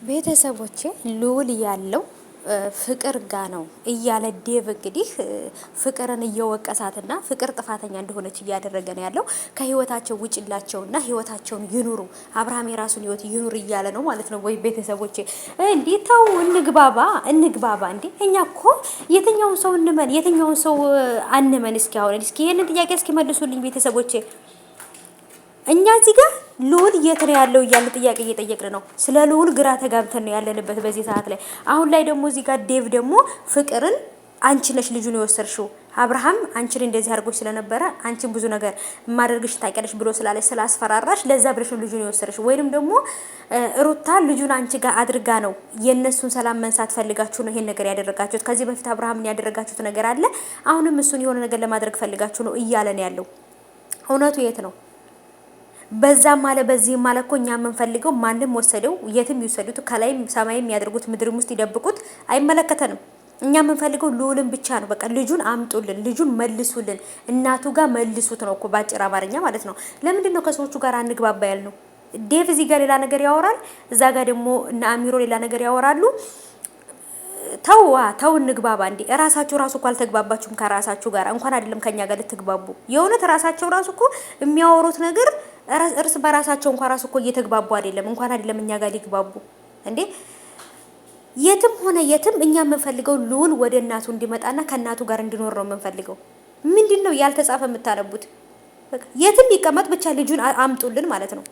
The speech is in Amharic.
ቤተሰቦቼ ልዑል ያለው ፍቅር ጋ ነው እያለ ዴቭ እንግዲህ ፍቅርን እየወቀሳትና ፍቅር ጥፋተኛ እንደሆነች እያደረገ ነው ያለው። ከህይወታቸው ውጭላቸውና ህይወታቸውን ይኑሩ፣ አብርሃም የራሱን ህይወት ይኑር እያለ ነው ማለት ነው። ወይ ቤተሰቦቼ እንዴ ተው፣ እንግባባ እንዴ! እኛ እኮ የትኛውን ሰው እንመን የትኛውን ሰው አንመን? እስኪ ይሄንን ጥያቄ እስኪ መልሱልኝ ቤተሰቦቼ። እኛ እዚህ ጋር ልዑል የት ነው ያለው እያለ ጥያቄ እየጠየቅን ነው። ስለ ልዑል ግራ ተጋብተን ነው ያለንበት በዚህ ሰዓት ላይ። አሁን ላይ ደግሞ እዚህ ጋር ዴቭ ደግሞ ፍቅርን አንቺ ነሽ ልጁን የወሰድሽው አብርሃም አንቺን እንደዚህ አድርጎሽ ስለነበረ አንቺን ብዙ ነገር ማድረግሽ ታውቂያለሽ ብሎ ስላለሽ ስላስፈራራሽ ለዛ ብለሽ ነው ልጁን የወሰድሽው፣ ወይንም ደግሞ ሩታ ልጁን አንቺ ጋር አድርጋ ነው የነሱን ሰላም መንሳት ፈልጋችሁ ነው ይሄን ነገር ያደረጋችሁት። ከዚህ በፊት አብርሃምን ያደረጋችሁት ነገር አለ፣ አሁንም እሱን የሆነ ነገር ለማድረግ ፈልጋችሁ ነው እያለ ነው ያለው። እውነቱ የት ነው? በዛም አለ በዚህም አለ እኮ እኛ የምንፈልገው ማንም ወሰደው የትም ይወሰዱት፣ ከላይም ሰማይም ያድርጉት ምድርም ውስጥ ይደብቁት አይመለከተንም። እኛ የምንፈልገው ልዑልን ብቻ ነው። በቃ ልጁን አምጡልን፣ ልጁን መልሱልን፣ እናቱ ጋር መልሱት ነው እኮ ባጭር አማርኛ ማለት ነው። ለምንድን ነው ከሰዎቹ ጋር አንግባባ ያልነው? ዴቭ እዚህ ጋር ሌላ ነገር ያወራል፣ እዛ ጋር ደግሞ እነ አሚሮ ሌላ ነገር ያወራሉ። ተው እንግባባ እንዴ! ራሳችሁ ራሱ እኮ አልተግባባችሁም ከራሳችሁ ጋር እንኳን አይደለም ከኛ ጋር ልትግባቡ። የእውነት ራሳቸው ራሱ እኮ የሚያወሩት ነገር እርስ በራሳቸው እንኳን ራሱ እኮ እየተግባቡ አይደለም፣ እንኳን አይደለም እኛ ጋር ሊግባቡ እንዴ። የትም ሆነ የትም እኛ የምንፈልገው ልዑል ወደ እናቱ እንዲመጣና ከእናቱ ጋር እንዲኖር ነው የምንፈልገው። ምንድነው ያልተጻፈ የምታነቡት? የትም ይቀመጥ ብቻ ልጁን አምጡልን ማለት ነው።